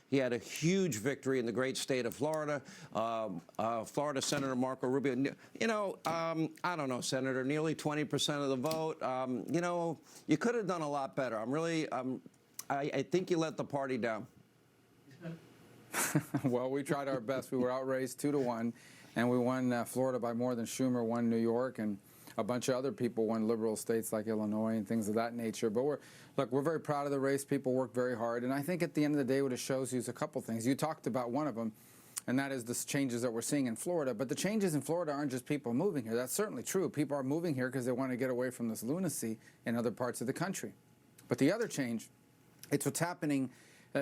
He had a huge victory in the great state of Florida. Florida Senator Marco Rubio, you know, I don't know, Senator, nearly 20% of the vote. You know, you could have done a lot better. I think you let the party down. Well, we tried our best. We were outraised 2-1, and we won Florida by more than Schumer won New York, and a bunch of other people won liberal states like Illinois and things of that nature. But we're very proud of the race. People worked very hard, and I think at the end of the day, what it shows you is a couple things. You talked about one of them, and that is the changes that we're seeing in Florida. But the changes in Florida aren't just people moving here. That's certainly true. People are moving here because they want to get away from this lunacy in other parts of the country. But the other change, it's what's happening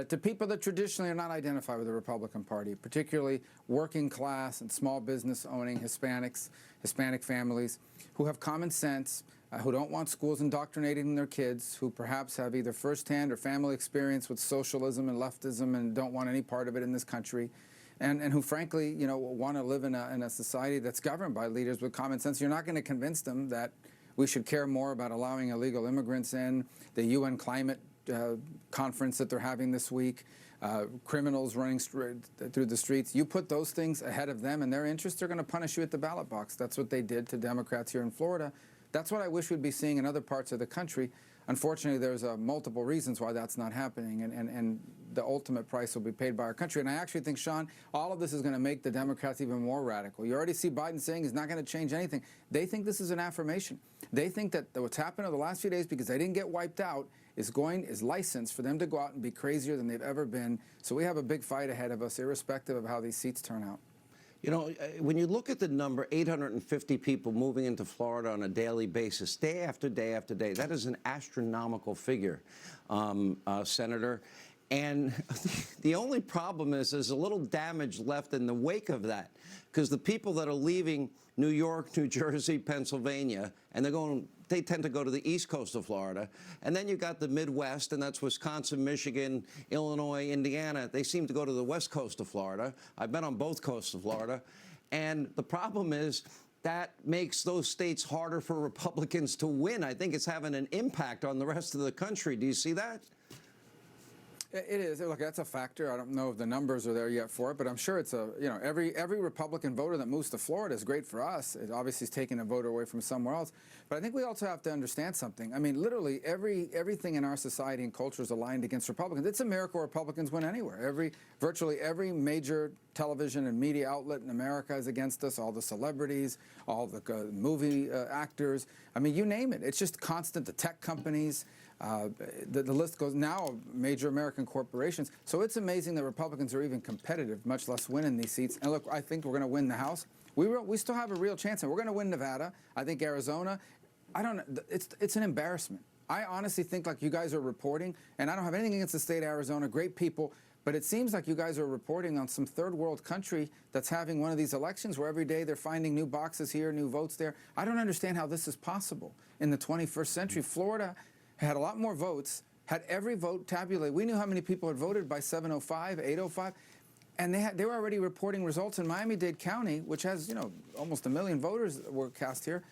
to people that traditionally are not identified with the Republican Party, particularly working class and small business owning Hispanics, Hispanic families, who have common sense, who don't want schools indoctrinating their kids, who perhaps have either firsthand or family experience with socialism and leftism and don't want any part of it in this country, and who frankly, you know, want to live in a society that's governed by leaders with common sense. You're not going to convince them that we should care more about allowing illegal immigrants in, the UN climate conference that they're having this week, criminals running through the streets. You put those things ahead of them and their interests, they're going to punish you at the ballot box. That's what they did to Democrats here in Florida. That's what I wish we'd be seeing in other parts of the country. Unfortunately, there's multiple reasons why that's not happening, and the ultimate price will be paid by our country. And I actually think, Sean, all of this is going to make the Democrats even more radical. You already see Biden saying he's not going to change anything. They think this is an affirmation. They think that what's happened over the last few days, because they didn't get wiped out, is licensed for them to go out and be crazier than they've ever been. So we have a big fight ahead of us, irrespective of how these seats turn out. You know, when you look at the number, 850 people moving into Florida on a daily basis, day after day after day, that is an astronomical figure, Senator. And the only problem is there's a little damage left in the wake of that, because the people that are leaving New York, New Jersey, Pennsylvania, and they tend to go to the east coast of Florida. And then you've got the Midwest, and that's Wisconsin, Michigan, Illinois, Indiana. They seem to go to the west coast of Florida. I've been on both coasts of Florida. And the problem is that makes those states harder for Republicans to win. I think it's having an impact on the rest of the country. Do you see that? It is. Look, that's a factor. I don't know if the numbers are there yet for it, but I'm sure it's every Republican voter that moves to Florida is great for us. It obviously is taking a voter away from somewhere else. But I think we also have to understand something. I mean, literally everything in our society and culture is aligned against Republicans. It's a miracle Republicans win anywhere. Virtually every major television and media outlet in America is against us. All the celebrities, all the movie actors. I mean, you name it. It's just constant. The tech companies. The list goes now, major American corporations. So it's amazing that Republicans are even competitive, much less winning these seats. And look, I think we're going to win the House. We still have a real chance, and we're going to win Nevada. I think Arizona. I don't know. It's an embarrassment. I honestly think, like you guys are reporting, and I don't have anything against the state of Arizona, great people, but it seems like you guys are reporting on some third world country that's having one of these elections where every day they're finding new boxes here, new votes there. I don't understand how this is possible in the 21st century. Florida had a lot more votes, had every vote tabulated. We knew how many people had voted by 7:05, 8:05, and they were already reporting results in Miami-Dade County, which has, you know, almost 1 million voters were cast here,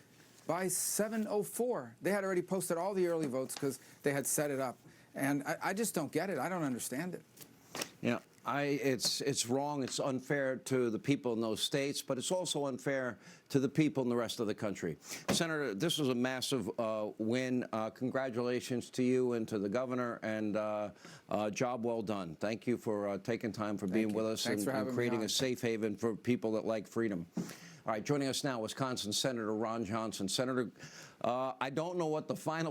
by 7:04. They had already posted all the early votes because they had set it up. And I just don't get it. I don't understand it. Yeah, it's wrong. It's unfair to the people in those states, but it's also unfair to the people in the rest of the country. Senator, this was a massive win. Congratulations to you and to the governor, and job well done. Thank you for taking time for being with us and creating a safe haven for people that like freedom. All right, joining us now, Wisconsin Senator Ron Johnson. Senator, I don't know what the final